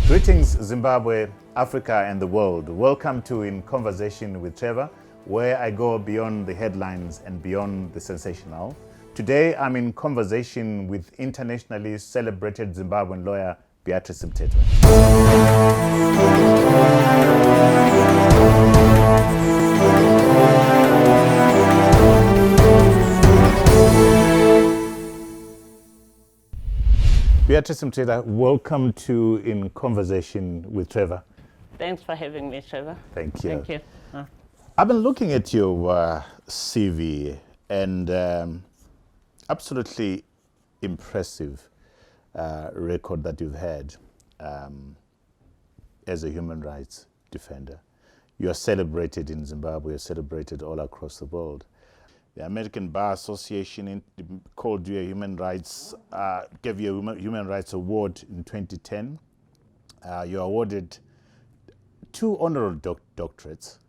Greetings, Zimbabwe, Africa, and the world. Welcome to In Conversation with Trevor, where I go beyond the headlines and beyond the sensational. Today, I'm in conversation with internationally celebrated Zimbabwean lawyer Beatrice Mtetwa. Beatrice Mtetwa, welcome to In Conversation with Trevor. Thanks for having me, Trevor. Thank you. Thank you. I've been looking at your CV and absolutely impressive record that you've had as a human rights defender. You are celebrated in Zimbabwe, you're celebrated all across the world. The American Bar Association called you a human rights, gave you a human rights award in 2010. You were awarded 2 honorary doctorates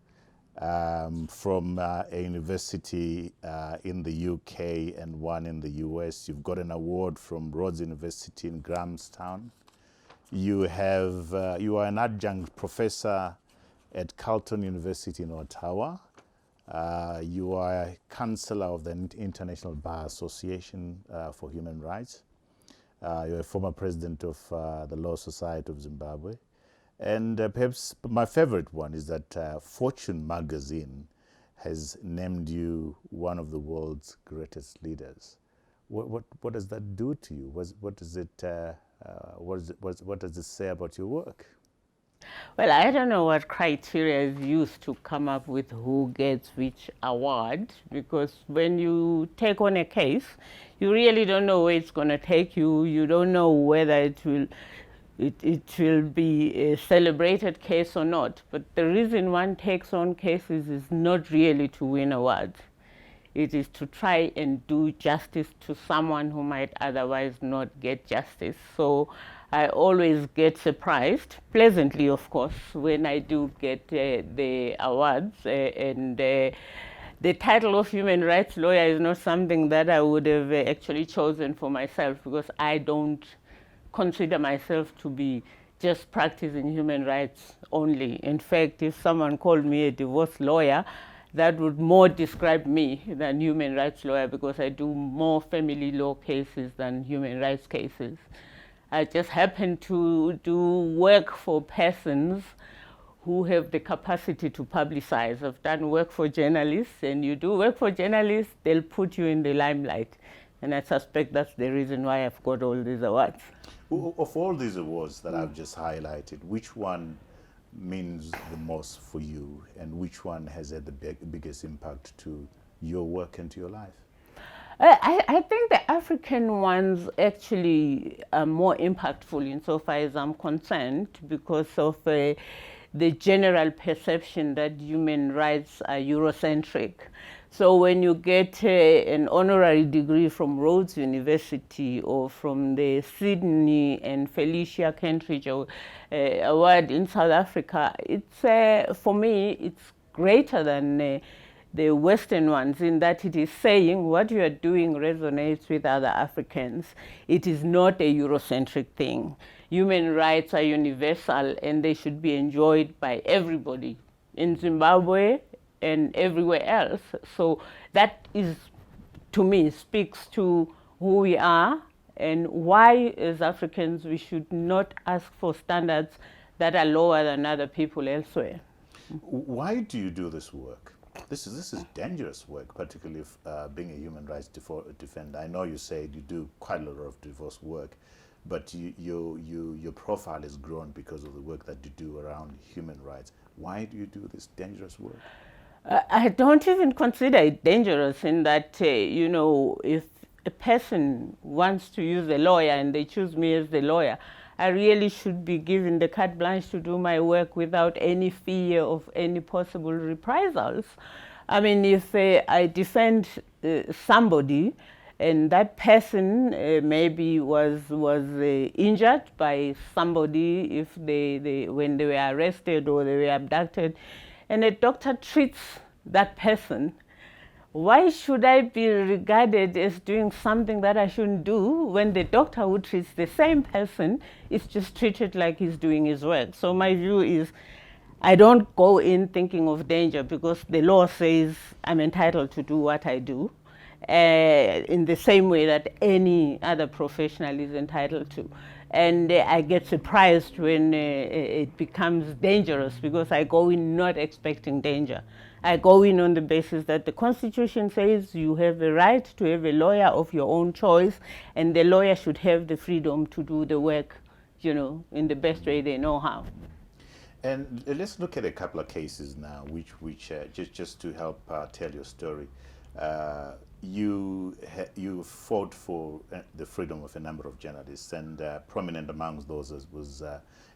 from a university in the UK and 1 in the US. You've got an award from Rhodes University in Grahamstown. You are an adjunct professor at Carleton University in Ottawa. You are a counselor of the International Bar Association for Human Rights. You're a former president of the Law Society of Zimbabwe. And perhaps my favorite one is that Fortune magazine has named you one of the world's greatest leaders. What does that do to you? What does it say about your work? Well, I don't know what criteria is used to come up with who gets which award, because when you take on a case, you really don't know where it's going to take you. You don't know whether it will be a celebrated case or not. But the reason one takes on cases is not really to win awards. It is to try and do justice to someone who might otherwise not get justice. So I always get surprised, pleasantly of course, when I do get the awards. The title of human rights lawyer is not something that I would have actually chosen for myself, because I don't consider myself to be just practicing human rights only. In fact, if someone called me a divorce lawyer, that would more describe me than human rights lawyer, because I do more family law cases than human rights cases. I just happen to do work for persons who have the capacity to publicize. I've done work for journalists, and you do work for journalists, they'll put you in the limelight. And I suspect that's the reason why I've got all these awards. Of all these awards that I've just highlighted, which one means the most for you, and which one has had the biggest impact to your work and to your life? I think the African ones actually are more impactful insofar as I'm concerned, because of the general perception that human rights are Eurocentric. So when you get an honorary degree from Rhodes University or from the Sydney and Felicia Kentridge Award in South Africa, it's for me, it's greater than the Western ones, in that it is saying what you are doing resonates with other Africans. It is not a Eurocentric thing. Human rights are universal, and they should be enjoyed by everybody in Zimbabwe and everywhere else. So that is, to me, speaks to who we are and why, as Africans, we should not ask for standards that are lower than other people elsewhere. Why do you do this work? This is dangerous work, particularly if, being a human rights defender. I know you said you do quite a lot of divorce work, but your profile has grown because of the work that you do around human rights. Why do you do this dangerous work? I don't even consider it dangerous, in that, if a person wants to use a lawyer and they choose me as the lawyer, I really should be given the carte blanche to do my work without any fear of any possible reprisals. I mean, if I defend somebody and that person maybe was injured by somebody, if when they were arrested or they were abducted, and a doctor treats that person why should I be regarded as doing something that I shouldn't do when the doctor who treats the same person is just treated like he's doing his work? So my view is, I don't go in thinking of danger because the law says I'm entitled to do what I do in the same way that any other professional is entitled to. And I get surprised when it becomes dangerous because I go in not expecting danger. I go in on the basis that the Constitution says you have a right to have a lawyer of your own choice, and the lawyer should have the freedom to do the work, you know, in the best way they know how. And let's look at a couple of cases now, which just to help tell your story. You fought for the freedom of a number of journalists, and prominent amongst those was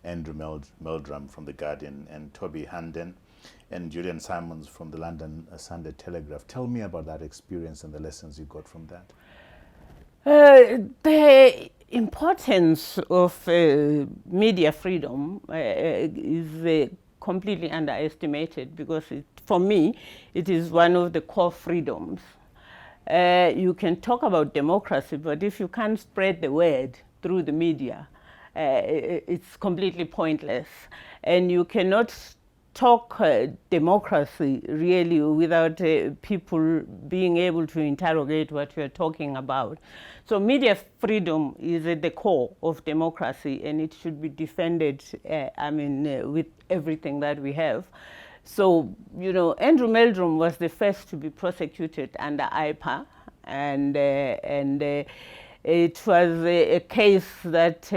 Andrew Meldrum from The Guardian, and Toby Handen, and Julian Simons from the London Sunday Telegraph. Tell me about that experience and the lessons you got from that. The importance of media freedom is completely underestimated because for me, it is one of the core freedoms. You can talk about democracy, but if you can't spread the word through the media, it's completely pointless. And you cannot talk democracy really without people being able to interrogate what you're talking about. So media freedom is at the core of democracy, and it should be defended, with everything that we have. So, you know, Andrew Meldrum was the first to be prosecuted under IPA, and it was a case that,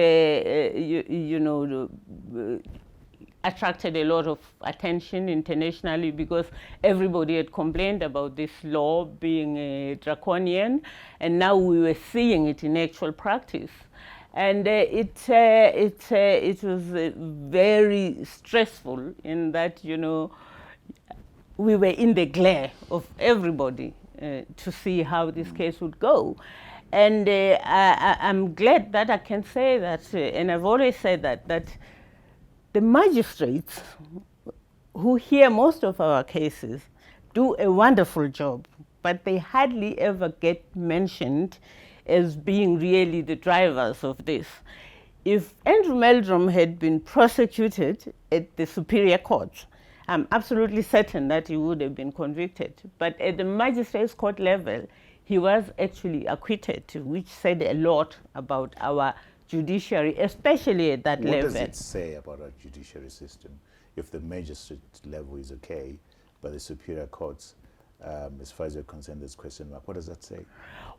attracted a lot of attention internationally because everybody had complained about this law being draconian, and now we were seeing it in actual practice. And it was very stressful in that, you know, we were in the glare of everybody to see how this case would go. And I'm glad that I can say that, and I've always said that the magistrates who hear most of our cases do a wonderful job, but they hardly ever get mentioned as being really the drivers of this. If Andrew Meldrum had been prosecuted at the Superior Court, I'm absolutely certain that he would have been convicted. But at the Magistrates Court level, he was actually acquitted, which said a lot about our judiciary, especially at that level. What does it say about our judiciary system? If the magistrate level is okay, but the superior courts, as far as you're concerned, there's question mark. What does that say?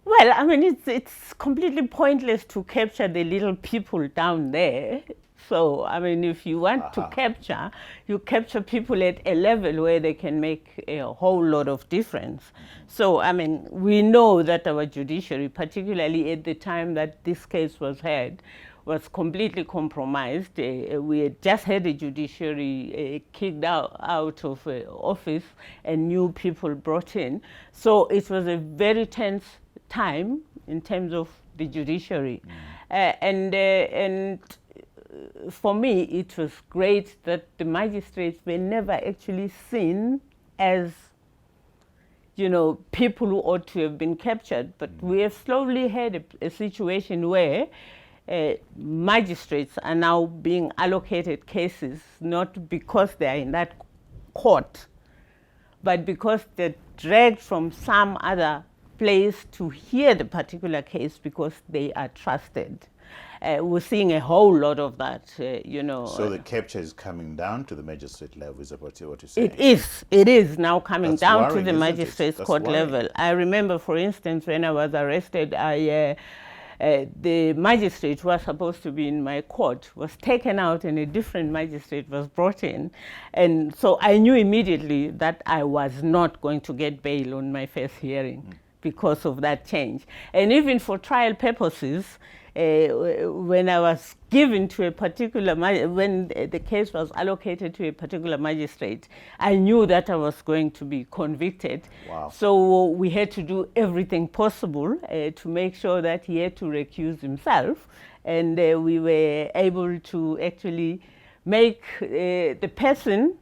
Well, I mean, it's completely pointless to capture the little people down there. So, I mean, if you want to capture, you capture people at a level where they can make a whole lot of difference. So, I mean, we know that our judiciary, particularly at the time that this case was heard, was completely compromised. We had just had a judiciary kicked out of office and new people brought in. So it was a very tense time in terms of the judiciary. And for me, it was great that the magistrates were never actually seen as, you know, people who ought to have been captured. But we have slowly had a situation where magistrates are now being allocated cases, not because they are in that court, but because they're dragged from some other place to hear the particular case because they are trusted. We're seeing a whole lot of that, you know. So the capture is coming down to the magistrate level, is that what you're saying? It is now coming That's down worrying, to the magistrate's court level. I remember, for instance, when I was arrested, the magistrate who was supposed to be in my court was taken out and a different magistrate was brought in. And so I knew immediately that I was not going to get bail on my first hearing because of that change. And even for trial purposes, when I was given to a particular, when the case was allocated to a particular magistrate, I knew that I was going to be convicted. Wow. So we had to do everything possible to make sure that he had to recuse himself. And we were able to actually make the person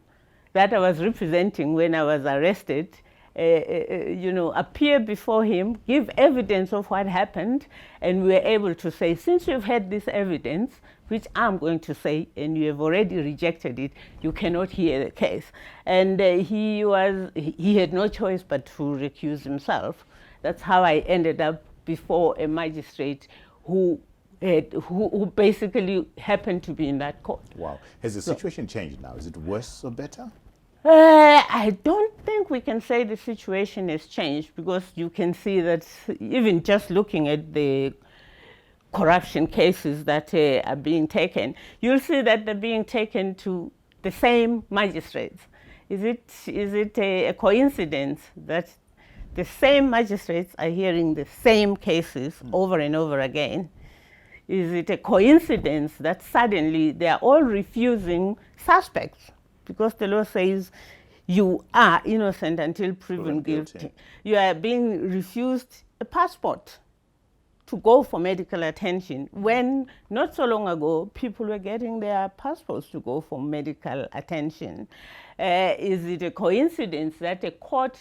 that I was representing when I was arrested appear before him, give evidence of what happened, and we were able to say, since you've had this evidence, which I'm going to say, and you have already rejected it, you cannot hear the case. And he had no choice but to recuse himself. That's how I ended up before a magistrate who basically happened to be in that court. Wow. Has the situation changed now? Is it worse or better? I don't think we can say the situation has changed, because you can see that even just looking at the corruption cases that are being taken, you'll see that they're being taken to the same magistrates. Is it a coincidence that the same magistrates are hearing the same cases over and over again? Is it a coincidence that suddenly they are all refusing suspects? Because the law says you are innocent until proven guilty. You are being refused a passport to go for medical attention, when not so long ago people were getting their passports to go for medical attention. Is it a coincidence that a court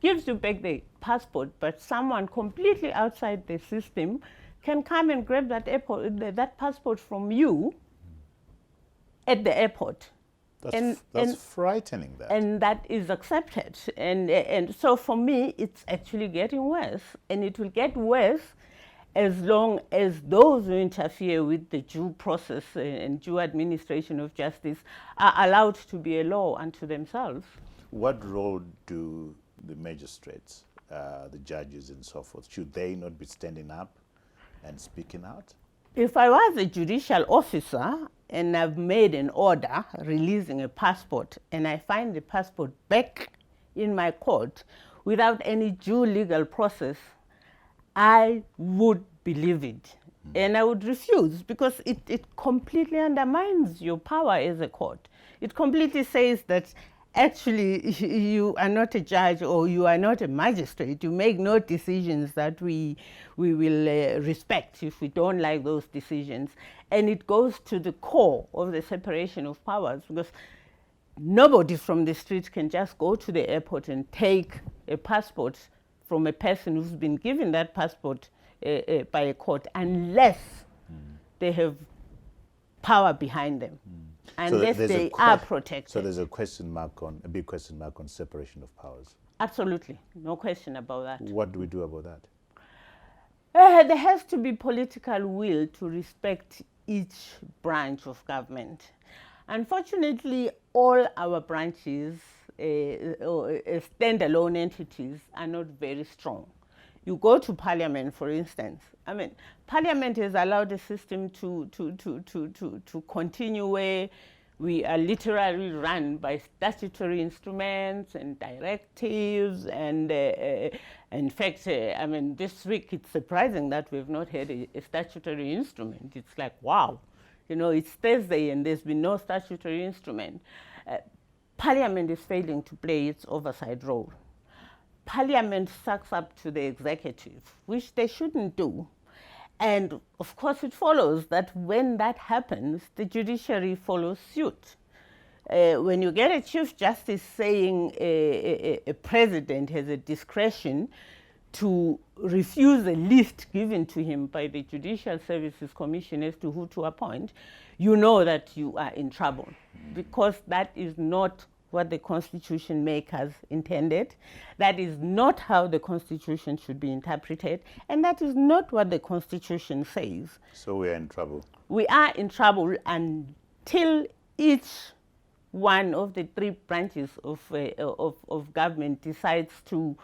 gives you back the passport, but someone completely outside the system can come and grab that passport from you at the airport? That's frightening. And that is accepted. And so for me, it's actually getting worse. And it will get worse as long as those who interfere with the due process and due administration of justice are allowed to be a law unto themselves. What role do the magistrates, the judges and so forth, should they not be standing up and speaking out? If I was a judicial officer and I've made an order releasing a passport, and I find the passport back in my court without any due legal process, I would believe it. And I would refuse, because it completely undermines your power as a court. It completely says that actually you are not a judge, or you are not a magistrate. You make no decisions that we will respect if we don't like those decisions. And it goes to the core of the separation of powers, because nobody from the street can just go to the airport and take a passport from a person who's been given that passport by a court, unless they have power behind them. Unless they are protected. So there's a big question mark on separation of powers. Absolutely, no question about that. What do we do about that? There has to be political will to respect each branch of government. Unfortunately, all our branches, standalone entities, are not very strong. You go to Parliament, for instance. I mean, Parliament has allowed the system to continue where we are literally run by statutory instruments and directives. And in fact, I mean, this week it's surprising that we've not had a statutory instrument. It's like, wow, it's Thursday and there's been no statutory instrument. Parliament is failing to play its oversight role. Parliament sucks up to the executive, which they shouldn't do. And of course it follows that when that happens, the judiciary follows suit. When you get a Chief Justice saying a president has a discretion to refuse a list given to him by the Judicial Services Commission as to who to appoint, you know that you are in trouble, because that is not what the Constitution makers intended. That is not how the Constitution should be interpreted, and that is not what the Constitution says. So we are in trouble. We are in trouble until each one of the three branches of government decides to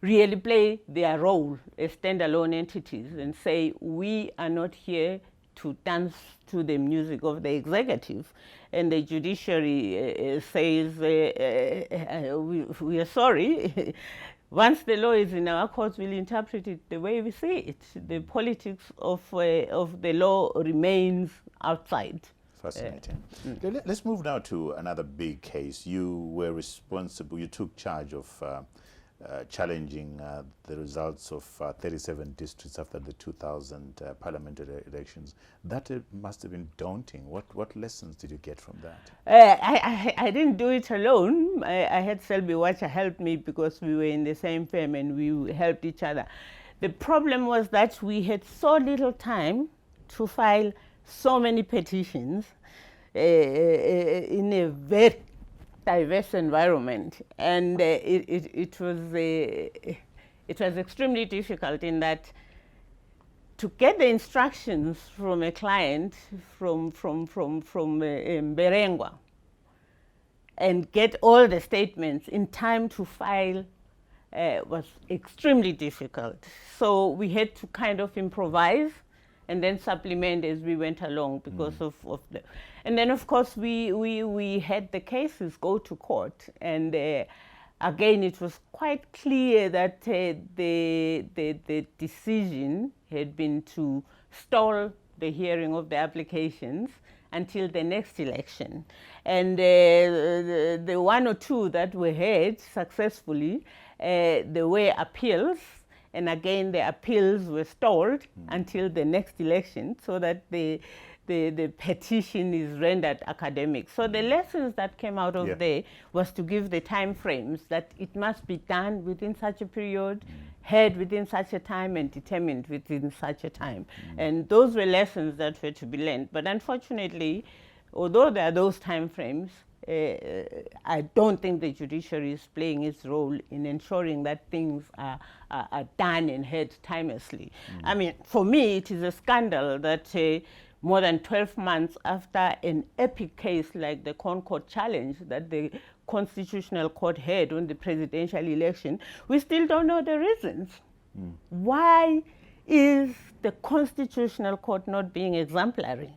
really play their role as standalone entities and say, we are not here to dance to the music of the executive. And the judiciary says, we are sorry. Once the law is in our courts, we'll interpret it the way we see it. The politics of the law remains outside. Fascinating. Let's move now to another big case. You were responsible, you took charge of challenging the results of 37 districts after the 2000 parliamentary elections. That must have been daunting. What lessons did you get from that? I didn't do it alone. I had Selby Watcher help me because we were in the same firm and we helped each other. The problem was that we had so little time to file so many petitions in a very diverse environment, and it was extremely difficult in that to get the instructions from a client from Berengwa and get all the statements in time to file was extremely difficult. So we had to kind of improvise and then supplement as we went along because of the... And then, of course, we had the cases go to court. And again, it was quite clear that the decision had been to stall the hearing of the applications until the next election. And the one or two that were heard successfully, there were appeals. And again, the appeals were stalled until the next election so that the petition is rendered academic. So the lessons that came out of there was to give the time frames that it must be done within such a period, heard within such a time, and determined within such a time. And those were lessons that were to be learned. But unfortunately, although there are those time frames, I don't think the judiciary is playing its role in ensuring that things are done and heard timelessly. I mean, for me, it is a scandal that more than 12 months after an epic case like the Concord challenge that the Constitutional Court had on the presidential election, we still don't know the reasons. Why is the Constitutional Court not being exemplary?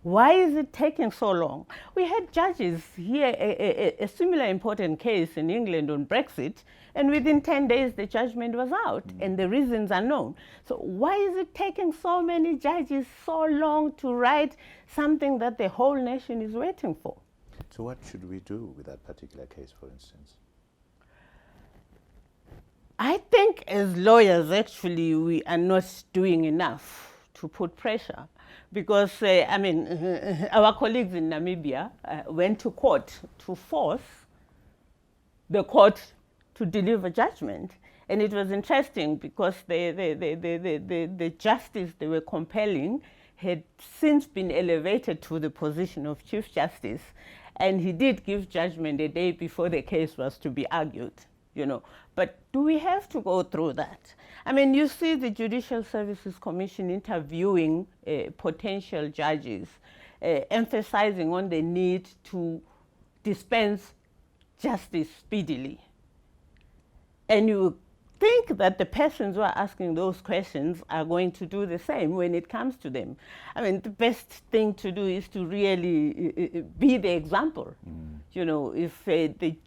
Why is it taking so long? We had judges hear a similar important case in England on Brexit, and within 10 days the judgment was out, and the reasons are known. So why is it taking so many judges so long to write something that the whole nation is waiting for? So what should we do with that particular case, for instance? I think as lawyers, actually, we are not doing enough to put pressure. Because, I mean, our colleagues in Namibia went to court to force the court to deliver judgment. And it was interesting because the justice they were compelling had since been elevated to the position of Chief Justice. And he did give judgment a day before the case was to be argued, you know. But do we have to go through that? I mean, you see the Judicial Services Commission interviewing potential judges, emphasizing on the need to dispense justice speedily. And you think that the persons who are asking those questions are going to do the same when it comes to them. I mean, the best thing to do is to really be the example. You know, if the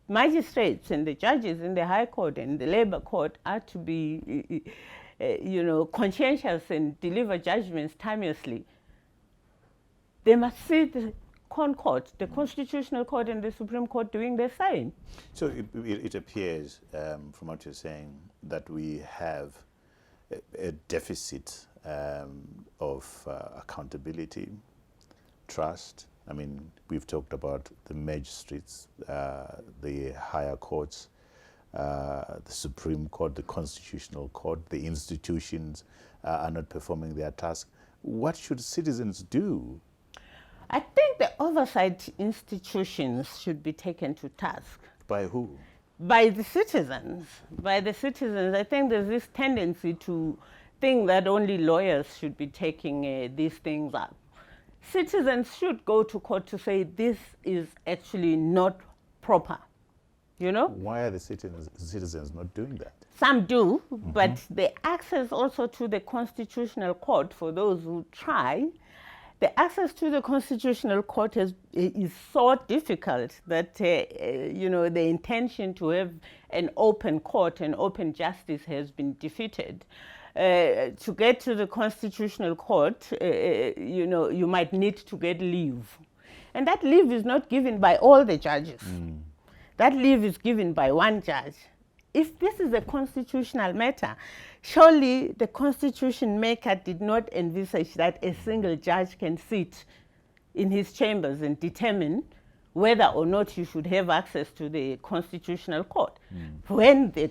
magistrates and the judges in the High Court and the Labour Court are to be, you know, conscientious and deliver judgments timelessly, they must see the Court, the Constitutional Court and the Supreme Court doing the same. So it appears, from what you're saying, that we have a deficit of accountability, trust. I mean, we've talked about the magistrates, the higher courts, the Supreme Court, the Constitutional Court, the institutions are not performing their task. What should citizens do? I think the oversight institutions should be taken to task. By who? By the citizens. By the citizens. I think there's this tendency to think that only lawyers should be taking these things up. Citizens should go to court to say this is actually not proper, you know? Why are the citizens not doing that? Some do, but the access also to the Constitutional Court for those who try, the access to the Constitutional Court is so difficult that, you know, the intention to have an open court and open justice has been defeated. To get to the Constitutional Court, you know, you might need to get leave. And that leave is not given by all the judges. That leave is given by one judge. if this is a constitutional matter, surely the constitution maker did not envisage that a single judge can sit in his chambers and determine whether or not you should have access to the constitutional court. When the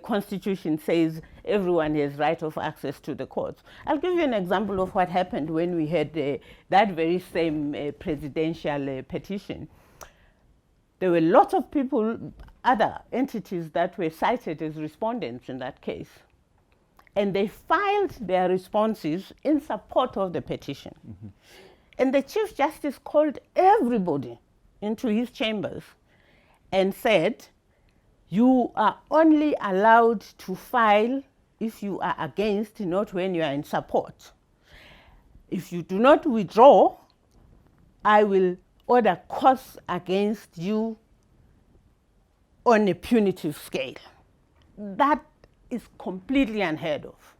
constitution says everyone has right of access to the courts. I'll give you an example of what happened when we had that very same presidential petition. There were lots of people, other entities that were cited as respondents in that case. And they filed their responses in support of the petition. And the Chief Justice called everybody into his chambers and said, you are only allowed to file if you are against, not when you are in support. If you do not withdraw, I will order costs against you on a punitive scale. That is completely unheard of.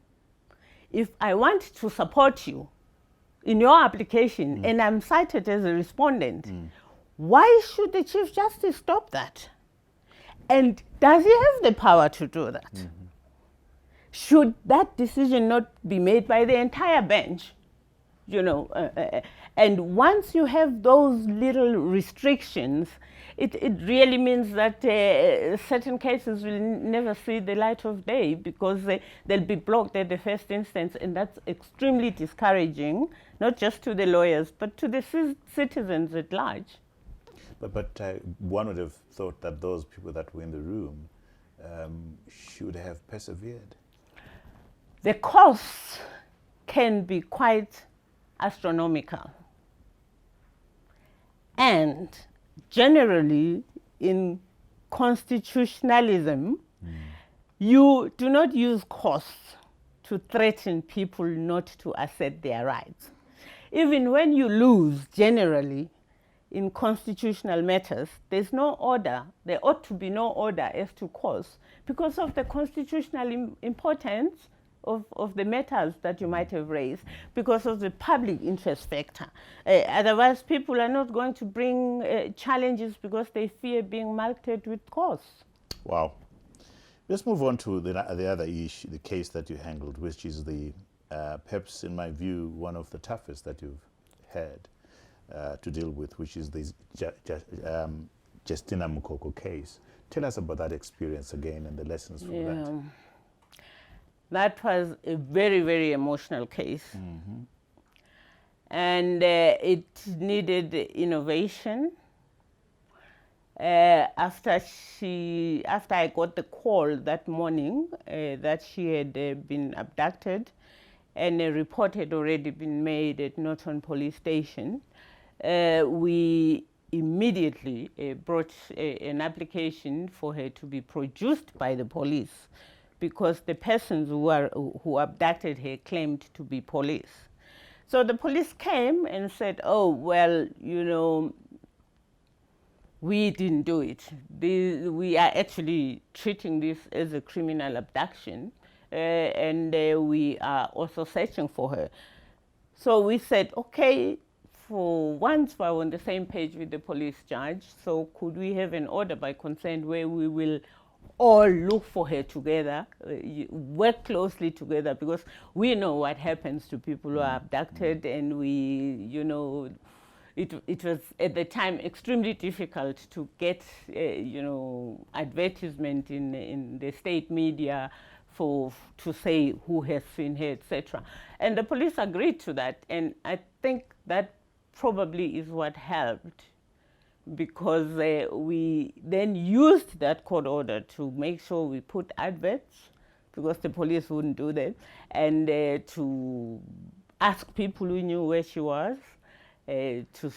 If I want to support you in your application and I'm cited as a respondent, why should the Chief Justice stop that? And does he have the power to do that? Should that decision not be made by the entire bench? You know, and once you have those little restrictions, it really means that certain cases will never see the light of day because they'll be blocked at the first instance, and that's extremely discouraging, not just to the lawyers, but to the citizens at large. But one would have thought that those people that were in the room should have persevered. The costs can be quite astronomical. And generally, in constitutionalism, you do not use costs to threaten people not to assert their rights. Even when you lose, generally, in constitutional matters, there's no order. There ought to be no order as to costs because of the constitutional importance of the matters that you might have raised, because of the public interest factor. Otherwise, people are not going to bring challenges because they fear being mulcted with costs. Wow. Let's move on to the other issue, the case that you handled, which is the, perhaps in my view, one of the toughest that you've had to deal with, which is the Justina Mukoko case. Tell us about that experience again and the lessons from that. That was a very, very emotional case. And it needed innovation. After I got the call that morning that she had been abducted and a report had already been made at Norton Police Station, we immediately brought an application for her to be produced by the police, because the persons who abducted her claimed to be police. So the police came and said, oh, well, you know, we didn't do it. We are actually treating this as a criminal abduction, and we are also searching for her. So we said, okay, for once we're on the same page with the police judge, so could we have an order by consent where we will all look for her together, work closely together, because we know what happens to people who are abducted, and we, you know, it was at the time extremely difficult to get, you know, advertisement in the state media to say who has seen her, etc. And the police agreed to that, and I think that probably is what helped, because we then used that court order to make sure we put adverts, because the police wouldn't do that, and to ask people who knew where she was to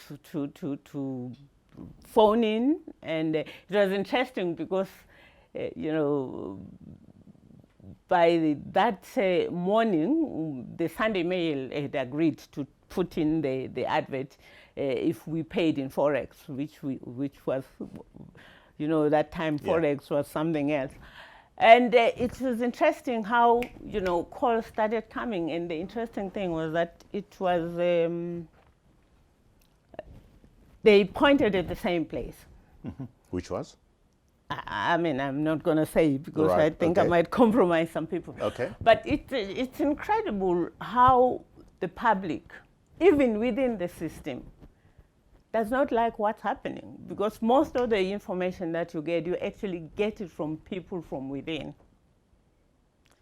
phone in. And it was interesting because, you know, by that morning, the Sunday Mail had agreed to put in the advert if we paid in Forex, which was, you know, that time Forex was something else. And it was interesting how, you know, calls started coming. And the interesting thing was that it was, they pointed at the same place. Which was? I mean, I'm not going to say because Right, I think I okay. might compromise some people. Okay. But it's incredible how the public, even within the system, does not like what's happening, because most of the information that you actually get it from people from within.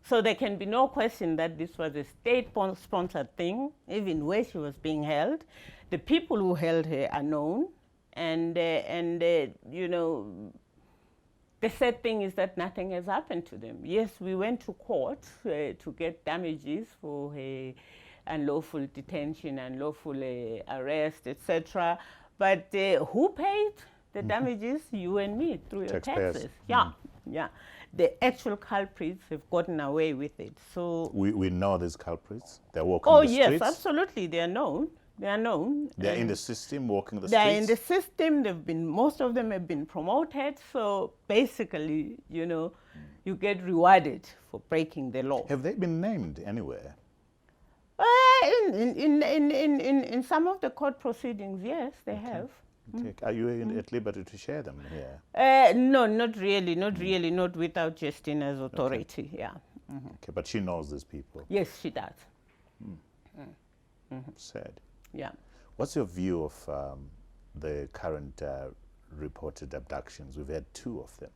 So there can be no question that this was a state-sponsored thing, even where she was being held. The people who held her are known, and you know, the sad thing is that nothing has happened to them. Yes, we went to court to get damages for her unlawful detention, unlawful arrest, etc. But who paid the damages? You and me, through your taxes. Yeah, yeah. The actual culprits have gotten away with it. So we know these culprits. They're walking oh the yes, streets. absolutely, they are known. They are known. They're in the system, walking the They're streets. in the system. They've been, most of them have been promoted. So basically, you know, you get rewarded for breaking the law. Have they been named anywhere? In some of the court proceedings, yes, they have. Okay. Are you at liberty to share them here? No, not really, not really, not without Justina's authority. Yeah. Okay, but she knows these people. Yes, she does. Sad. Yeah. What's your view of the current reported abductions? We've had 2 of them.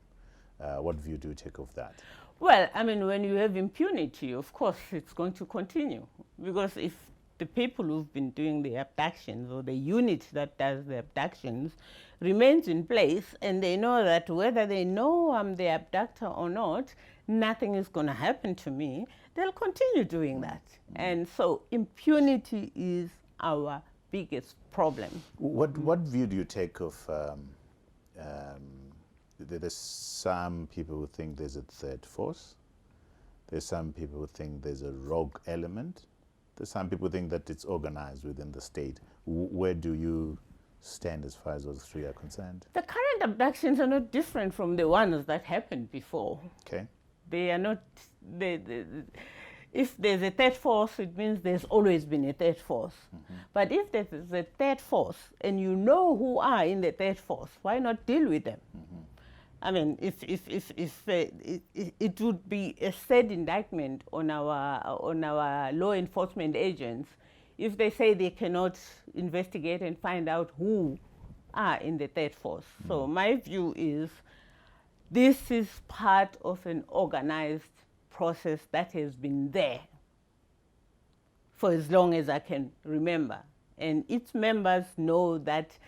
What view do you take of that? Well, I mean, when you have impunity, of course, it's going to continue. Because if the people who've been doing the abductions, or the unit that does the abductions, remains in place, and they know that whether they know I'm the abductor or not, nothing is going to happen to me, they'll continue doing that. And so impunity is our biggest problem. What view do you take of there's some people who think there's a third force. There's some people who think there's a rogue element. There's some people who think that it's organized within the state. Where do you stand as far as those 3 are concerned? The current abductions are not different from the ones that happened before. Okay. They are not, if there's a third force, it means there's always been a third force. But if there's a third force and you know who are in the third force, why not deal with them? I mean, it would be a sad indictment on our law enforcement agents if they say they cannot investigate and find out who are in the third force. So my view is this is part of an organized process that has been there for as long as I can remember. And its members know that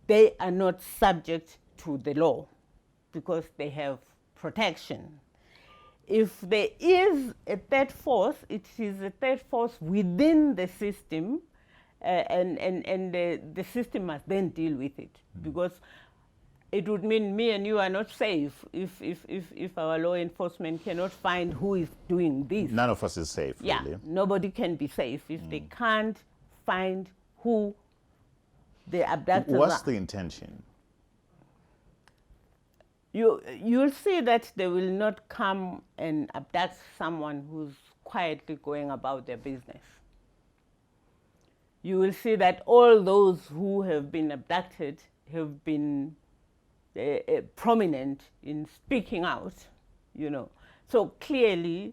they are not subject to the law because they have protection. If there is a third force, it is a third force within the system, and the system must then deal with it, because it would mean me and you are not safe if our law enforcement cannot find who is doing this. None of us is safe, Yeah, really. nobody can be safe if they can't find who the abductors What's are. the intention? You'll see that they will not come and abduct someone who's quietly going about their business. You will see that all those who have been abducted have been prominent in speaking out, you know. So clearly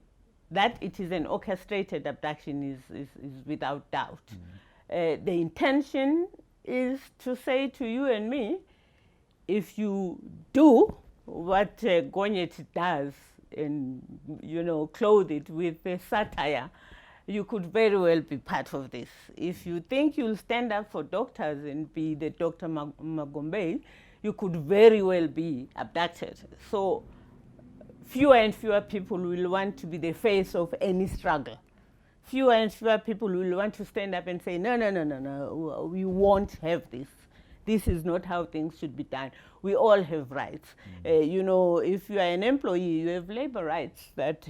that it is an orchestrated abduction is without doubt. The intention is to say to you and me, if you do what Gonyet does and, you know, clothe it with satire, you could very well be part of this. If you think you'll stand up for doctors and be the Dr. Magombe, you could very well be abducted. So fewer and fewer people will want to be the face of any struggle. Fewer and fewer people will want to stand up and say, no, no, no, no, no, we won't have this. This is not how things should be done. We all have rights. You know, if you are an employee, you have labor rights that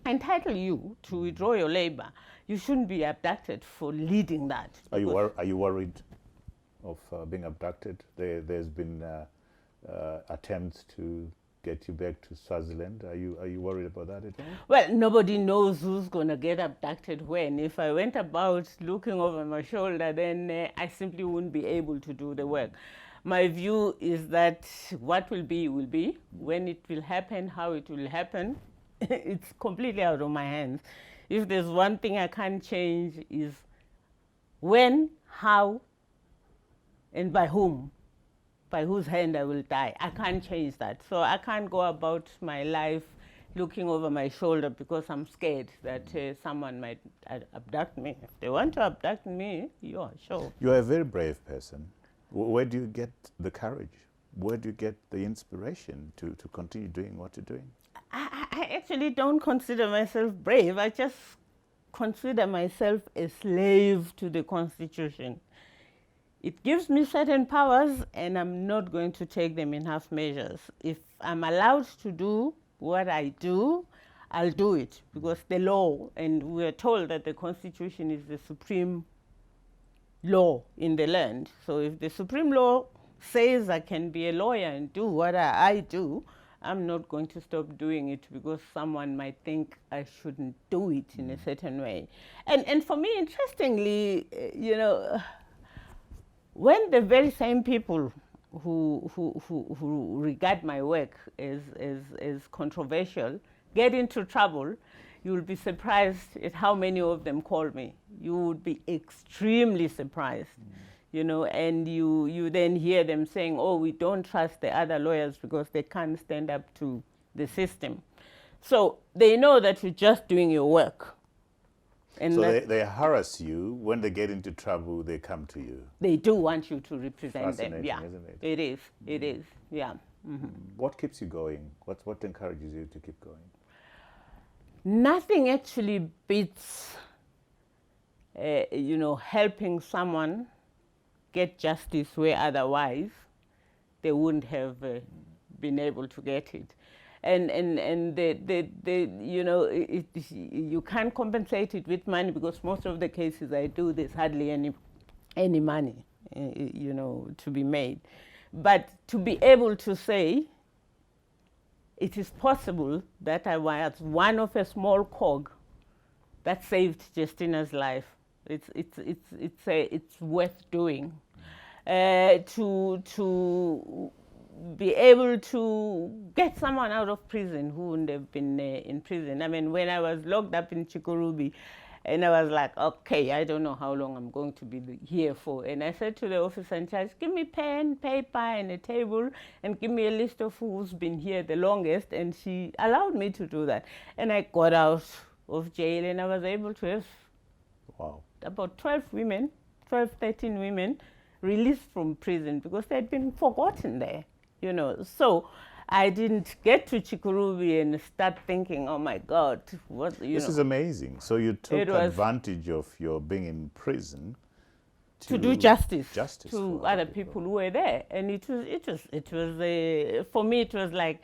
entitle you to withdraw your labor. You shouldn't be abducted for leading that. Are you worried of being abducted? There's been attempts to get you back to Swaziland. Are you worried about that at all? Well, nobody knows who's going to get abducted when. If I went about looking over my shoulder, then I simply wouldn't be able to do the work. My view is that what will be, will be. When it will happen, how it will happen, it's completely out of my hands. If there's one thing I can't change is when, how, and by whom, by whose hand I will die. I can't change that. So I can't go about my life looking over my shoulder because I'm scared that someone might abduct me. If they want to abduct me, yeah, sure. You're a very brave person. Where do you get the courage? Where do you get the inspiration to continue doing what you're doing? I actually don't consider myself brave. I just consider myself a slave to the Constitution. It gives me certain powers, and I'm not going to take them in half measures. If I'm allowed to do what I do, I'll do it, because the law, and we're told that the Constitution is the supreme law in the land. So if the supreme law says I can be a lawyer and do what I do, I'm not going to stop doing it because someone might think I shouldn't do it in a certain way. And for me, interestingly, you know, when the very same people who regard my work as controversial get into trouble, you'll be surprised at how many of them call me. You would be extremely surprised, you know, and you then hear them saying, oh, we don't trust the other lawyers because they can't stand up to the system. So they know that you're just doing your work. And so they harass you. When they get into trouble, they come to you. They do want you to represent them. Yeah, isn't it? It is. It is. Yeah. What keeps you going? What encourages you to keep going? Nothing actually beats, you know, helping someone get justice where otherwise they wouldn't have been able to get it. And you know, you can't compensate it with money, because most of the cases I do, there's hardly any money, you know, to be made. But to be able to say, it is possible that I was one of a small cog that saved Justina's life. It's worth doing. To be able to get someone out of prison who wouldn't have been in prison. I mean, when I was locked up in Chikurubi, and I was like, okay, I don't know how long I'm going to be here for. And I said to the officer in charge, give me pen, paper, and a table, and give me a list of who's been here the longest. And she allowed me to do that. And I got out of jail, and I was able to have about 12 women, 12, 13 women released from prison because they had been forgotten there, you know. So I didn't get to Chikurubi and start thinking, oh my God, what, you know. This is amazing. So you took advantage of your being in prison to do justice to other people who were there. And it was for me, it was like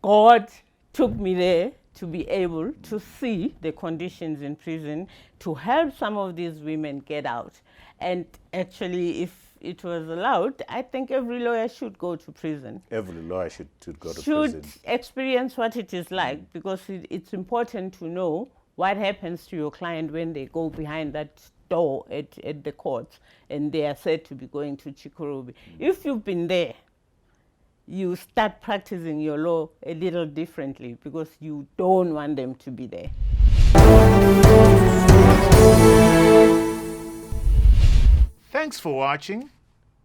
God took me there to be able to see the conditions in prison, to help some of these women get out. And actually, if it was allowed, I think every lawyer should go to prison. Every lawyer should go to prison. Should experience what it is like, because it's important to know what happens to your client when they go behind that door at the courts and they are said to be going to Chikurubi. If you've been there, you start practicing your law a little differently because you don't want them to be there. Thanks for watching.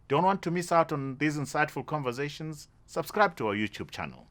Don't want to miss out on these insightful conversations? Subscribe to our YouTube channel.